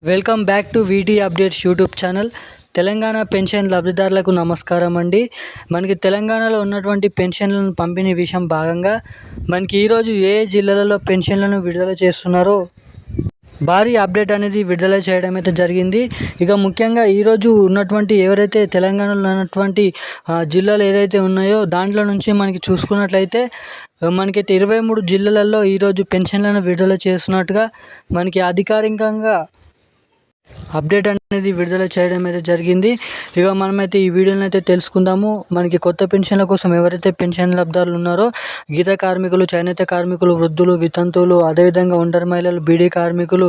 Welcome back to వీటీ updates YouTube channel. Telangana pension లబ్ధిదారులకు నమస్కారం అండి. మనకి తెలంగాణలో ఉన్నటువంటి పెన్షన్లను పంపిణీ విషయం భాగంగా మనకి ఈరోజు ఏ జిల్లాలలో పెన్షన్లను విడుదల చేస్తున్నారో భారీ అప్డేట్ అనేది విడుదల చేయడం అయితే జరిగింది. ఇక ముఖ్యంగా ఈరోజు ఉన్నటువంటి ఎవరైతే తెలంగాణలో ఉన్నటువంటి జిల్లాలు ఏదైతే ఉన్నాయో దాంట్లో నుంచి మనకి చూసుకున్నట్లయితే మనకైతే 23 జిల్లాలలో ఈరోజు పెన్షన్లను విడుదల చేస్తున్నట్టుగా మనకి అధికారికంగా అప్డేట్ అనేది విడుదల చేయడం అయితే జరిగింది. ఇక మనమైతే ఈ వీడియోని అయితే తెలుసుకుందాము. మనకి కొత్త పెన్షన్ల కోసం ఎవరైతే పెన్షన్ లబ్ధిదారులు ఉన్నారో గీత కార్మికులు, చేనేత కార్మికులు, వృద్ధులు, వితంతువులు, అదేవిధంగా ఒంటరి మహిళలు, బీడీ కార్మికులు,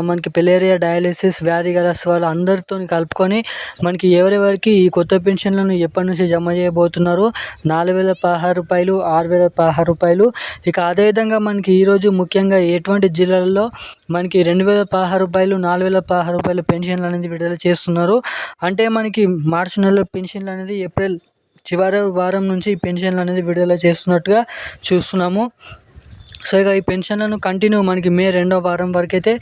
మనకి పెలేరియా, డయాలిసిస్, వ్యాధిగ్రస్త వాళ్ళు అందరితో కలుపుకొని మనకి ఎవరెవరికి ఈ కొత్త పెన్షన్లను ఎప్పటి నుంచి జమ చేయబోతున్నారు, 4,016 రూపాయలు, 6,016 రూపాయలు. ఇక అదేవిధంగా మనకి ఈరోజు ముఖ్యంగా ఎటువంటి జిల్లాల్లో మనకి 2,016 రూపాయలు, 4,016 రూపాయల పెన్షన్లు అనేది విడుదల చేస్తున్నారు. అంటే మనకి మార్చి నెలలో పెన్షన్లు అనేది ఏప్రిల్ చివరి వారం నుంచి ఈ పెన్షన్లు అనేది విడుదల చేస్తున్నట్టుగా చూస్తున్నాము. సో ఇక ఈ పెన్షన్లను కంటిన్యూ మనకి మే 2వ వారం వరకు అయితే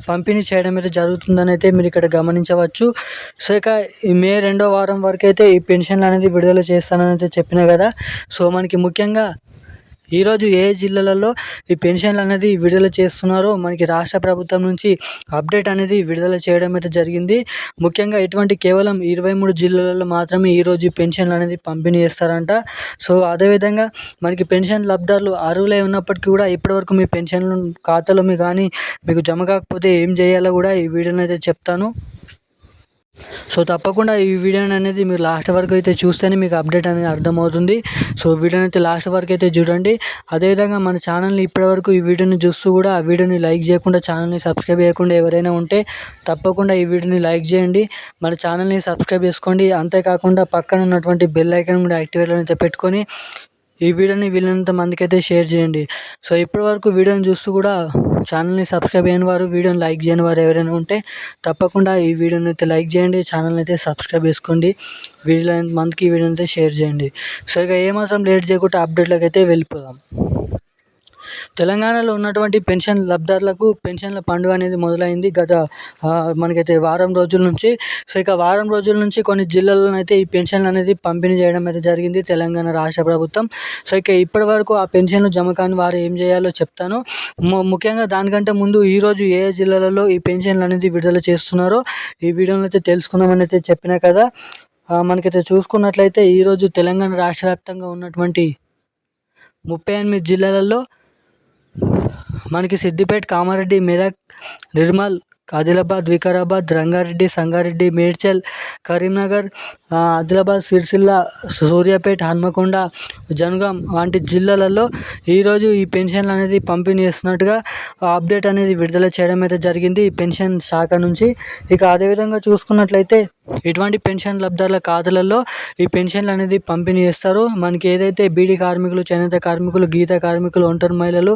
పంపిణీ చేయడం అయితే జరుగుతుందని అయితే మీరు ఇక్కడ గమనించవచ్చు. సో ఇక ఈ మే 2వ వారం వరకు అయితే ఈ పెన్షన్లు అనేది విడుదల చేస్తానని అయితే చెప్పినా కదా. సో మనకి ముఖ్యంగా ఈరోజు ఏ జిల్లాలలో ఈ పెన్షన్లు అనేది విడుదల చేస్తున్నారో మనకి రాష్ట్ర ప్రభుత్వం నుంచి అప్డేట్ అనేది విడుదల చేయడం అయితే జరిగింది. ముఖ్యంగా ఇటువంటి కేవలం 23 జిల్లాలలో మాత్రమే ఈరోజు పెన్షన్లు అనేది పంపిణీ చేస్తారంట. సో అదేవిధంగా మనకి పెన్షన్ లబ్ధిదారులు అర్హులై ఉన్నప్పటికీ కూడా ఇప్పటివరకు మీ పెన్షన్లు ఖాతాలో కానీ మీకు జమ కాకపోతే ఏం చేయాలో కూడా ఈ వీడియోని అయితే చెప్తాను. సో తప్పకుండా ఈ వీడియోని అనేది మీరు లాస్ట్ వరకు అయితే చూస్తేనే మీకు అప్డేట్ అనేది అర్థమవుతుంది. సో వీడియోని అయితే లాస్ట్ వరకు అయితే చూడండి. అదేవిధంగా మన ఛానల్ని ఇప్పటివరకు ఈ వీడియోని చూస్తూ కూడా ఆ వీడియోని లైక్ చేయకుండా, ఛానల్ని సబ్స్క్రైబ్ చేయకుండా ఎవరైనా ఉంటే తప్పకుండా ఈ వీడియోని లైక్ చేయండి, మన ఛానల్ని సబ్స్క్రైబ్ చేసుకోండి. అంతేకాకుండా పక్కన ఉన్నటువంటి బెల్ ఐకాన్ కూడా యాక్టివేట్లో అయితే పెట్టుకొని ఈ వీడియోని వీలైనంత మందికి అయితే షేర్ చేయండి. సో ఇప్పటివరకు వీడియోని చూస్తూ కూడా ఛానల్ని సబ్స్క్రైబ్ చేయని వారు, వీడియోని లైక్ చేయని వారు ఎవరైనా ఉంటే తప్పకుండా ఈ వీడియోని అయితే లైక్ చేయండి, ఛానల్ని అయితే సబ్స్క్రైబ్ చేసుకోండి, వీలైనంత మందికి ఈ వీడియోని అయితే షేర్ చేయండి. సో ఇక ఏమాత్రం లేట్ చేయకుండా అప్డేట్లకు అయితే వెళ్ళిపోదాం. తెలంగాణలో ఉన్నటువంటి పెన్షన్ లబ్ధిదారులకు పెన్షన్ల పండుగ అనేది మొదలైంది గత మనకైతే వారం రోజుల నుంచి. సో ఇక వారం రోజుల నుంచి కొన్ని జిల్లాల్లోనైతే ఈ పెన్షన్లు అనేది పంపిణీ చేయడం అయితే జరిగింది తెలంగాణ రాష్ట్ర ప్రభుత్వం. సో ఇక ఇప్పటి వరకు ఆ పెన్షన్లు జమ కాని వారు ఏం చేయాలో చెప్తాను. ముఖ్యంగా దానికంటే ముందు ఈరోజు ఏ ఏ ఈ పెన్షన్లు అనేది విడుదల చేస్తున్నారో ఈ వీడియోలో అయితే తెలుసుకుందామని అయితే చెప్పినా కదా. మనకైతే చూసుకున్నట్లయితే ఈరోజు తెలంగాణ రాష్ట్ర వ్యాప్తంగా ఉన్నటువంటి 38 జిల్లాలలో మనకి సిద్దిపేట, కామారెడ్డి, మెదక్, నిర్మల్, ఆదిలాబాద్, వికారాబాద్, రంగారెడ్డి, సంగారెడ్డి, మేడ్చల్, కరీంనగర్, ఆదిలాబాద్, సిరిసిల్ల, సూర్యాపేట, హన్మకొండ, జనగాం వంటి జిల్లాలలో ఈరోజు ఈ పెన్షన్లు అనేది పంపిణీ చేస్తున్నట్టుగా అప్డేట్ అనేది విడుదల చేయడం అయితే జరిగింది ఈ పెన్షన్ శాఖ నుంచి. ఇక అదేవిధంగా చూసుకున్నట్లయితే ఇటువంటి పెన్షన్ లబ్ధిదారుల ఖాతాలలో ఈ పెన్షన్లు అనేది పంపిణీ చేస్తారు. మనకి ఏదైతే బీడీ కార్మికులు, చేనేత కార్మికులు, గీత కార్మికులు, ఒంటరి మహిళలు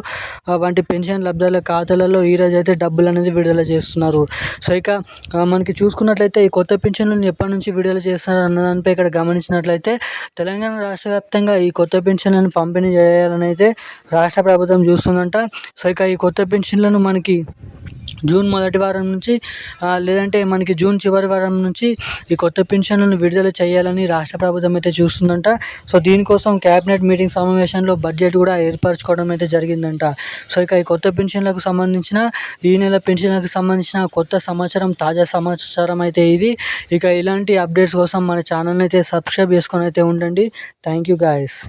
వంటి పెన్షన్ లబ్ధిదారుల ఖాతాలలో ఈరోజు అయితే డబ్బులు అనేది విడుదల చేస్తున్నారు. సో ఇక మనకి చూసుకున్నట్లయితే ఈ కొత్త పెన్షన్లను ఎప్పటి నుంచి విడుదల చేస్తున్నారు అన్నదానిపై ఇక్కడ గమనించినట్లయితే తెలంగాణ రాష్ట్ర వ్యాప్తంగా ఈ కొత్త పెన్షన్లను పంపిణీ చేయాలని అయితే రాష్ట్ర ప్రభుత్వం చూస్తుందంట. సో ఇక ఈ కొత్త పెన్షన్లను మనకి జూన్ మొదటి వారం నుంచి లేదంటే మనకి జూన్ చివరి వారం నుంచి ఈ కొత్త పెన్షన్లను విడుదల చేయాలని రాష్ట్ర ప్రభుత్వం అయితే చూస్తుందంట. సో దీనికోసం క్యాబినెట్ మీటింగ్ సమావేశంలో బడ్జెట్ కూడా ఏర్పరచుకోవడం అయితే జరిగిందంట. సో ఇక ఈ కొత్త పెన్షన్లకు సంబంధించిన ఈ నెల పెన్షన్లకు సంబంధించిన కొత్త సమాచారం, తాజా సమాచారం అయితే ఇది. ఇక ఇలాంటి అప్డేట్స్ కోసం మన ఛానల్ని అయితే సబ్స్క్రైబ్ చేసుకొని అయితే ఉండండి. Thank you guys.